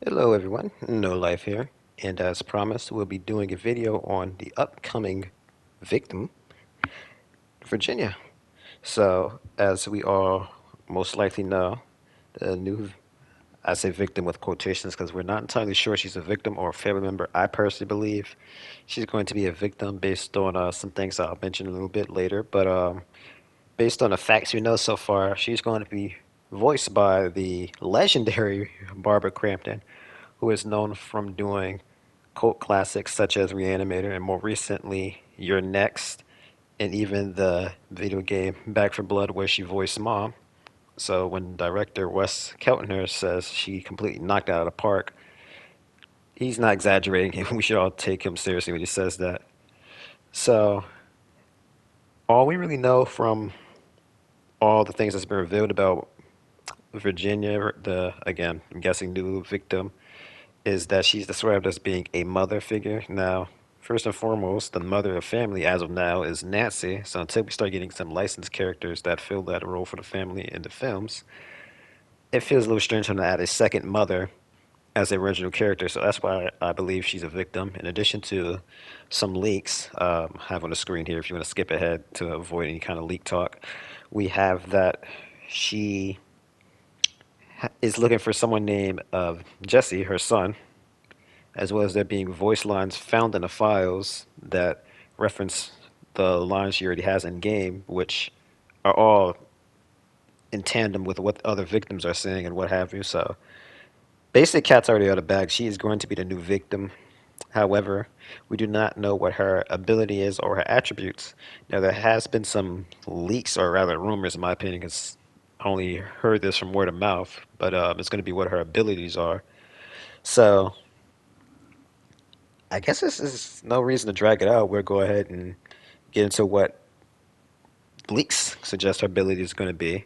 Hello everyone, No Life here, and as promised, we'll be doing a video on the upcoming victim, Virginia. So, as we all most likely know, the new, I say victim with quotations because we're not entirely sure she's a victim or a family member. I personally believe she's going to be a victim based on some things I'll mention a little bit later, but based on the facts we know so far, she's going to be voiced by the legendary Barbara Crampton, who is known from doing cult classics such as Reanimator and more recently You're Next, and even the video game Back for Blood where she voiced Mom. So when director Wes Keltner says she completely knocked it out of the park, he's not exaggerating. We should all take him seriously when he says that. So all we really know from all the things that's been revealed about Virginia, the again, I'm guessing new victim, is that she's described as being a mother figure. Now, first and foremost, the mother of family as of now is Nancy. So until we start getting some licensed characters that fill that role for the family in the films, it feels a little strange to add a second mother as the original character. So that's why I believe she's a victim. In addition to some leaks, I have on the screen here if you want to skip ahead to avoid any kind of leak talk, we have that she is looking for someone named Jesse, her son, as well as there being voice lines found in the files that reference the lines she already has in game, which are all in tandem with what other victims are saying and what have you. So basically, cat's already out of the bag. She is going to be the new victim. However, we do not know what her ability is or her attributes. Now, there has been some leaks, or rather rumors, in my opinion, because I only heard this from word of mouth, but it's going to be what her abilities are. So I guess this is no reason to drag it out. We'll go ahead and get into what leaks suggest her ability is going to be.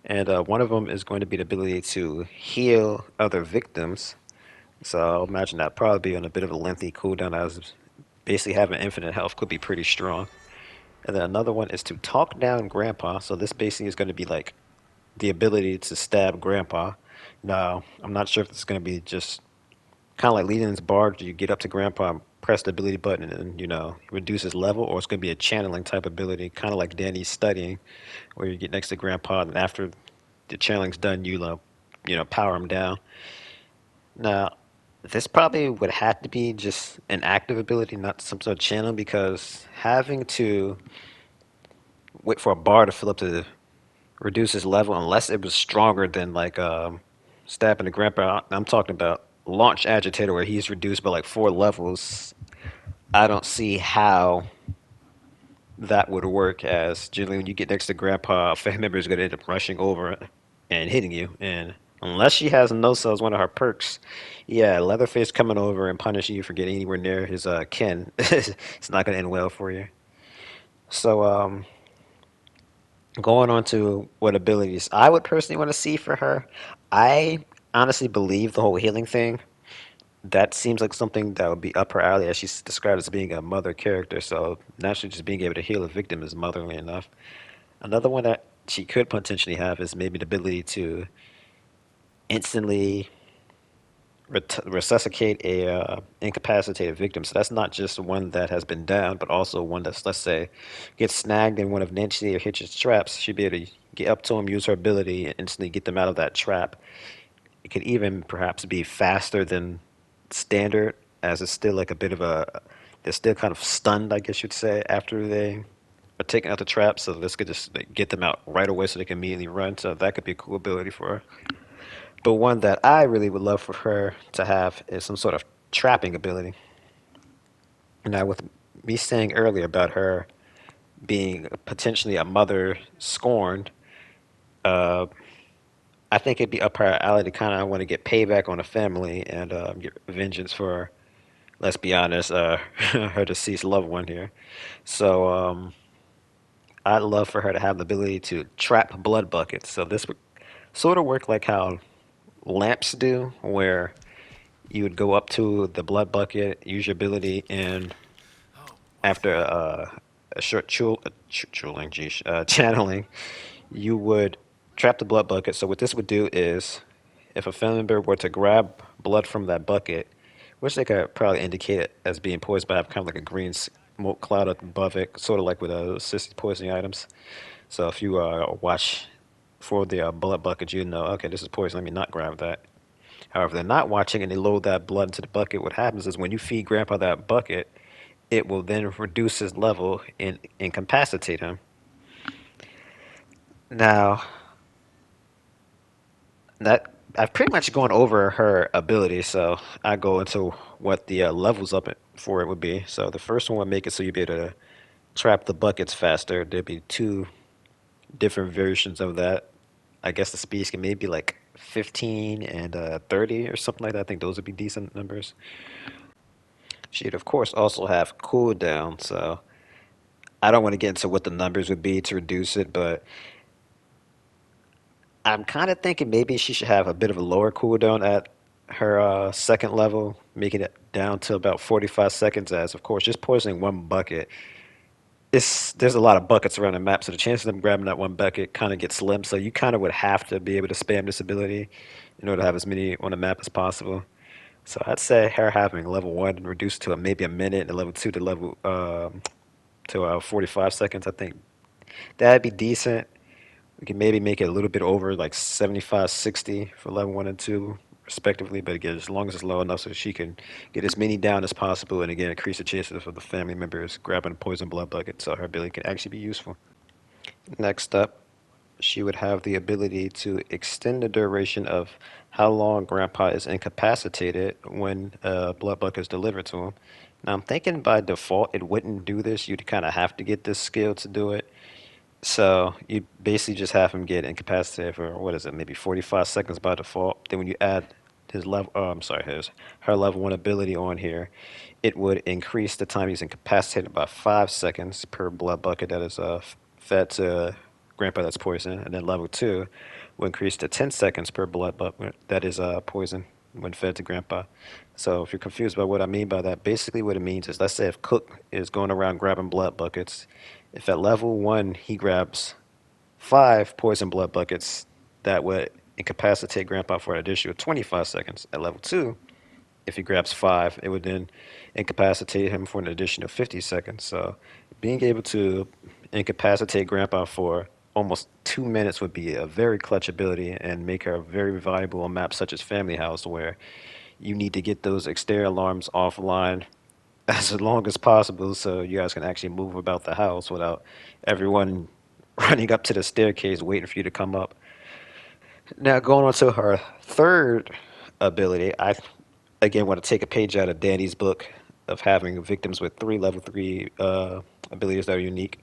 And one of them is going to be the ability to heal other victims. So I'll imagine that probably be on a bit of a lengthy cooldown, as basically having infinite health could be pretty strong. And then another one is to talk down Grandpa. So this basically is going to be like the ability to stab Grandpa. Now, I'm not sure if it's going to be just kind of like leading this barge. You get up to Grandpa and press the ability button and, reduce his level, or it's going to be a channeling type ability, kind of like Danny's studying, where you get next to Grandpa and after the channeling's done, power him down. Now, this probably would have to be just an active ability, not some sort of channel, because having to wait for a bar to fill up to reduce his level, unless it was stronger than like stabbing the grandpa. I'm talking about launch agitator where he's reduced by like 4 levels. I don't see how that would work, as generally when you get next to grandpa, a family member is going to end up rushing over and hitting you. And unless she has no cells, one of her perks, yeah, Leatherface coming over and punishing you for getting anywhere near his kin, it's not going to end well for you. So, going on to what abilities I would personally want to see for her, I honestly believe the whole healing thing. That seems like something that would be up her alley, as she's described as being a mother character. So naturally, just being able to heal a victim is motherly enough. Another one that she could potentially have is maybe the ability to instantly resuscitate a incapacitated victim. So that's not just one that has been down, but also one that's, let's say, gets snagged in one of Nancy or Hitch's traps. She'd be able to get up to them, use her ability, and instantly get them out of that trap. It could even perhaps be faster than standard, as it's still like a bit of a, they're still kind of stunned, I guess you'd say, after they are taken out the trap. So this could just like, get them out right away so they can immediately run. So that could be a cool ability for her. But one that I really would love for her to have is some sort of trapping ability. Now, with me saying earlier about her being potentially a mother scorned, uh, I think it'd be up her alley to kind of want to get payback on the family and get vengeance for, let's be honest, her deceased loved one here. So I'd love for her to have the ability to trap blood buckets. So this would sort of work like how lamps do, where you would go up to the blood bucket, use your ability, and after a short channeling, you would trap the blood bucket. So what this would do is if a family member were to grab blood from that bucket, which they could probably indicate it as being poisoned by have kind of like a green smoke cloud above it, sort of like with assisted poisoning items. So if you watch for the blood bucket, you know, okay, this is poison. Let me not grab that. However, they're not watching and they load that blood into the bucket. What happens is when you feed Grandpa that bucket, it will then reduce his level and incapacitate him. Now, that I've pretty much gone over her ability, so I go into what the levels up for it would be. So the first one would make it so you'd be able to trap the buckets faster. There'd be two different versions of that. I guess the speeds can maybe like 15 and 30 or something like that. I think those would be decent numbers. She'd of course also have cooldown, so I don't want to get into what the numbers would be to reduce it, but I'm kind of thinking maybe she should have a bit of a lower cooldown at her second level, making it down to about 45 seconds. As of course, just poisoning one bucket, it's there's a lot of buckets around the map, so the chances of them grabbing that one bucket kind of get slim. So you kind of would have to be able to spam this ability in order to have as many on the map as possible. So I'd say her having level one reduced to maybe a minute, and level two to level to 45 seconds. I think that'd be decent. We can maybe make it a little bit over, like 75, 60 for level one and two, respectively. But again, as long as it's low enough so she can get as many down as possible, and again, increase the chances of the family members grabbing a poison blood bucket, so her ability can actually be useful. Next up, she would have the ability to extend the duration of how long Grandpa is incapacitated when a blood bucket is delivered to him. Now, I'm thinking by default it wouldn't do this. You'd kind of have to get this skill to do it. So you basically just have him get incapacitated for what is it, maybe 45 seconds by default. Then when you add his level, I'm sorry, his her level one ability on here, it would increase the time he's incapacitated by 5 seconds per blood bucket that is fed to Grandpa that's poison, and then level two will increase to 10 seconds per blood bucket that is poison when fed to Grandpa. So if you're confused by what I mean by that, basically what it means is, let's say if Cook is going around grabbing blood buckets, if at level one he grabs five poison blood buckets, that would incapacitate Grandpa for an additional 25 seconds. At level two, if he grabs five, it would then incapacitate him for an additional 50 seconds. So being able to incapacitate Grandpa for almost 2 minutes would be a very clutch ability and make her very valuable on maps such as Family House, where you need to get those exterior alarms offline as long as possible so you guys can actually move about the house without everyone running up to the staircase waiting for you to come up. Now, going on to her third ability, I again want to take a page out of Danny's book of having victims with three level three abilities that are unique.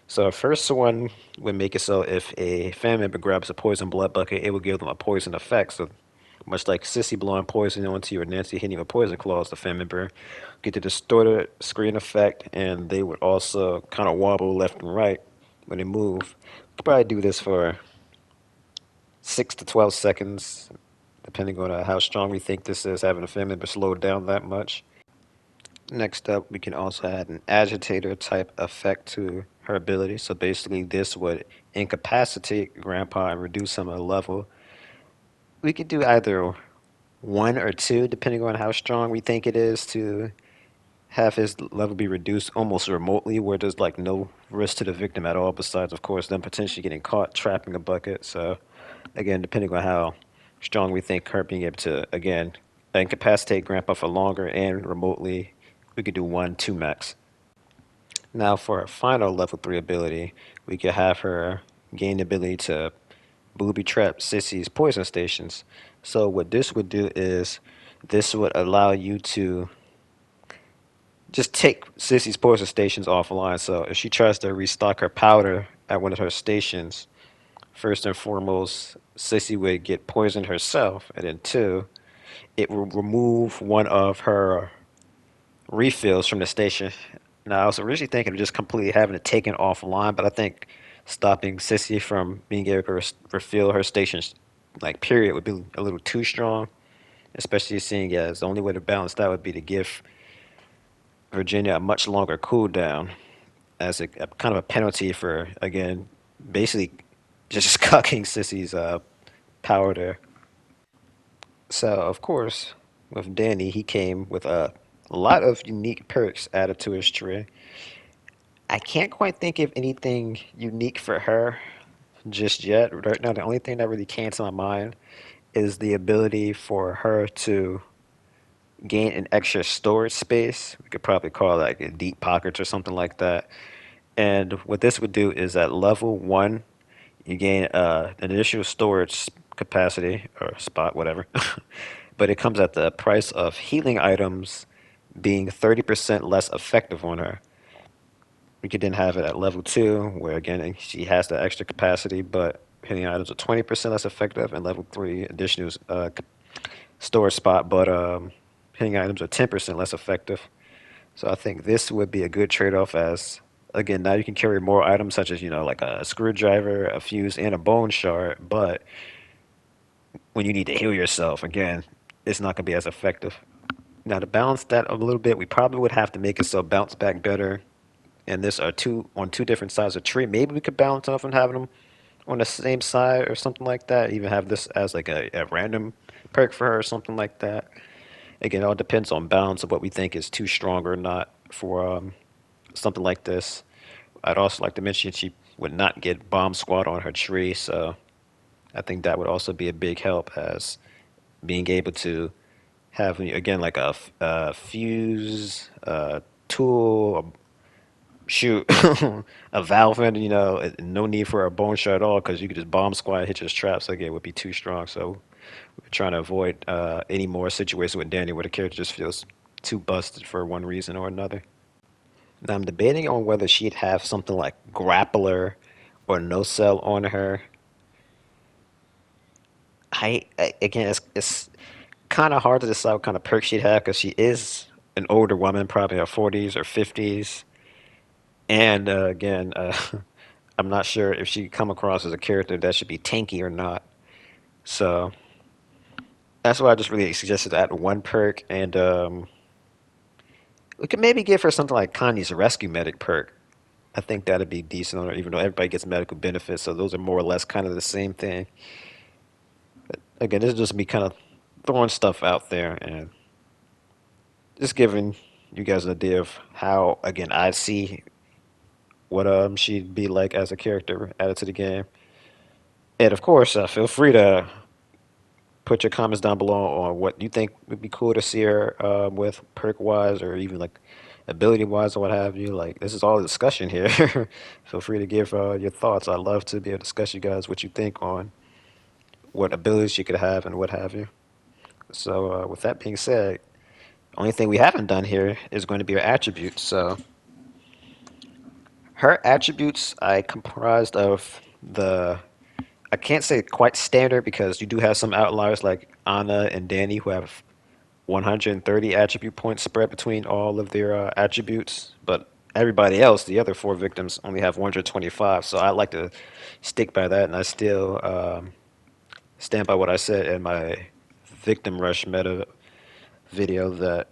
So, our first one would make it so if a family member grabs a poison blood bucket, it will give them a poison effect. So, much like Sissy blowing poison onto you or Nancy hitting you with poison claws, the family member get the distorted screen effect, and they would also kind of wobble left and right when they move. You could probably do this for 6 to 12 seconds, depending on how strong we think this is, having a family member slow down that much. Next up, we can also add an agitator type effect to her ability. So basically, this would incapacitate Grandpa and reduce some of the level. We could do either one or two, depending on how strong we think it is, to have his level be reduced almost remotely, where there's like no risk to the victim at all, besides, of course, them potentially getting caught trapping a bucket. So, again, depending on how strong we think her being able to, again, incapacitate Grandpa for longer and remotely, we could do one, two max. Now, for our final level three ability, we could have her gain the ability to booby trap Sissy's poison stations. So, what this would do is this would allow you to just take Sissy's poison stations offline. So if she tries to restock her powder at one of her stations, first and foremost, Sissy would get poisoned herself, and then two, it will remove one of her refills from the station. Now I was originally thinking of just completely having it taken offline, but I think stopping Sissy from being able to refill her stations, like period, would be a little too strong. Especially seeing as the only way to balance that would be to give Virginia a much longer cooldown as a kind of a penalty for, again, basically just cucking Sissy's power there. So, of course, with Danny, he came with a lot of unique perks added to his tree. I can't quite think of anything unique for her just yet. Right now, the only thing that really came to my mind is the ability for her to gain an extra storage space. We could probably call it like a deep pockets or something like that. And what this would do is at level one, you gain an additional storage capacity or spot, whatever. But it comes at the price of healing items being 30% less effective on her. We could then have it at level two, where again she has the extra capacity, but healing items are 20% less effective, and level three additional storage spot, but healing items are 10% less effective. So I think this would be a good trade-off as again now you can carry more items such as like a screwdriver, a fuse, and a bone shard, but when you need to heal yourself again, it's not going to be as effective. Now to balance that a little bit, we probably would have to make it so bounce back better. And this are two on two different sides of the tree. Maybe we could balance off and having them on the same side or something like that. Even have this as like a random perk for her or something like that. Again, it all depends on balance of what we think is too strong or not for something like this. I'd also like to mention she would not get bomb squad on her tree, so I think that would also be a big help as being able to have again like a fuse, a tool, shoot, a valve, and no need for a bone shot at all because you could just bomb squad, hit your traps. Again, it would be too strong. So we're trying to avoid any more situations with Danny where the character just feels too busted for one reason or another. Now I'm debating on whether she'd have something like grappler or no cell on her. Again, it's kind of hard to decide what kind of perk she'd have because she is an older woman, probably in her 40s or 50s. And again, I'm not sure if she come across as a character that should be tanky or not. So that's why I just really suggested that one perk, and we could maybe give her something like Kanye's rescue medic perk. I think that'd be decent on her, even though everybody gets medical benefits, so those are more or less kind of the same thing. Again, this is just me kind of throwing stuff out there and just giving you guys an idea of how, again, I see what she'd be like as a character added to the game. And of course, feel free to put your comments down below on what you think would be cool to see her with perk wise or even like ability wise or what have you. Like this is all a discussion here. Feel free to give your thoughts. I'd love to be able to discuss you guys what you think on what abilities she could have and what have you. So with that being said, only thing we haven't done here is going to be her attributes. So her attributes I comprised of the I can't say quite standard because you do have some outliers like Anna and Danny who have 130 attribute points spread between all of their attributes, but everybody else, the other four victims, only have 125. So I like to stick by that, and I still stand by what I said in my victim rush meta video that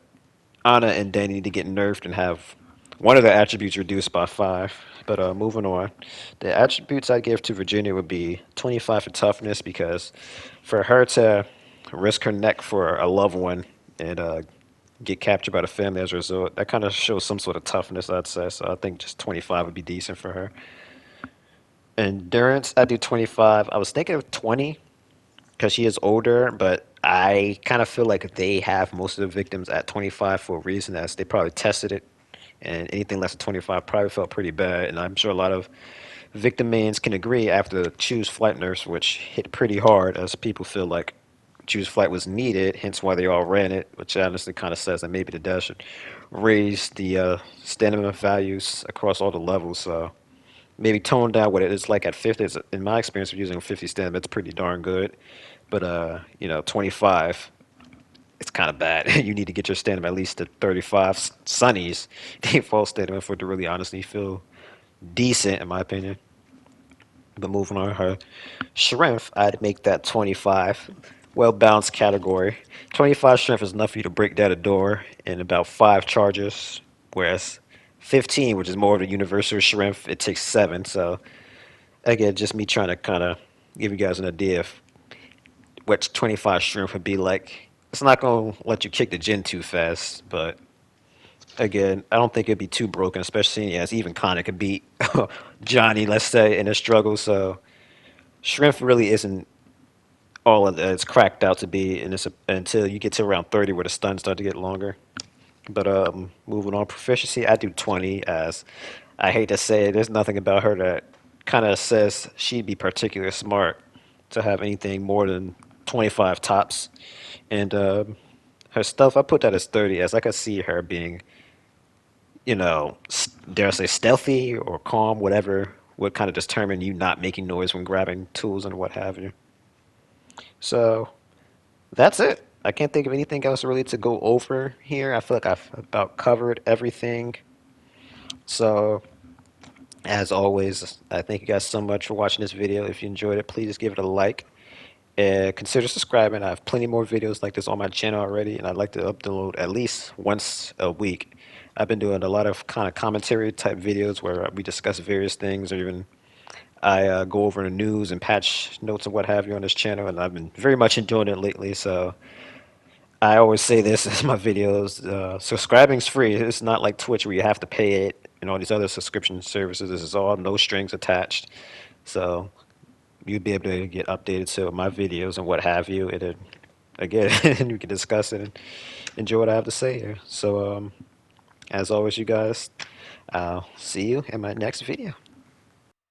Anna and Danny need to get nerfed and have one of the attributes reduced by five. But moving on, the attributes I give to Virginia would be 25 for toughness because for her to risk her neck for a loved one and get captured by the family as a result, that kind of shows some sort of toughness, I'd say. So I think just 25 would be decent for her. Endurance, I do 25. I was thinking of 20 because she is older, but I kind of feel like they have most of the victims at 25 for a reason, as they probably tested it, and anything less than 25 probably felt pretty bad. And I'm sure a lot of victim mains can agree after the Choose Flight nerfs, which hit pretty hard, as people feel like Choose Flight was needed, hence why they all ran it, which honestly kind of says that maybe the dev should raise the stamina values across all the levels. So maybe tone down what it is like at 50. In my experience of using 50 stamina, it's pretty darn good. But 25, it's kind of bad. You need to get your stamina at least to 35 sunnies default stamina for it to really honestly feel decent, in my opinion. But moving on, her strength, I'd make that 25. Well balanced category. 25 strength is enough for you to break down a door in about 5 charges, whereas 15, which is more of the universal strength, it takes 7. So again, just me trying to kind of give you guys an idea of what 25 shrimp would be like. It's not gonna let you kick the gin too fast, but again, I don't think it'd be too broken, especially as even Connor could beat Johnny, let's say, in a struggle. So shrimp really isn't all of that it's cracked out to be in this until you get to around 30 where the stuns start to get longer. But moving on, proficiency, I do 20 as I hate to say it, there's nothing about her that kind of says she'd be particularly smart to have anything more than 25 tops. And her stuff, I put that as 30 as I could see her being, dare I say stealthy or calm, whatever would kind of determine you not making noise when grabbing tools and what have you. So that's it. I can't think of anything else really to go over here. I feel like I've about covered everything. So, as always, I thank you guys so much for watching this video. If you enjoyed it, please give it a like and consider subscribing. I have plenty more videos like this on my channel already, and I'd like to upload at least once a week. I've been doing a lot of kind of commentary type videos where we discuss various things, or even I go over the news and patch notes and what have you on this channel, and I've been very much enjoying it lately. So I always say this in my videos, subscribing's free. It's not like Twitch where you have to pay it and all these other subscription services. This is all no strings attached. So you'll be able to get updated to my videos and what have you. And then, again, we can discuss it and enjoy what I have to say here. So as always, you guys, I'll see you in my next video.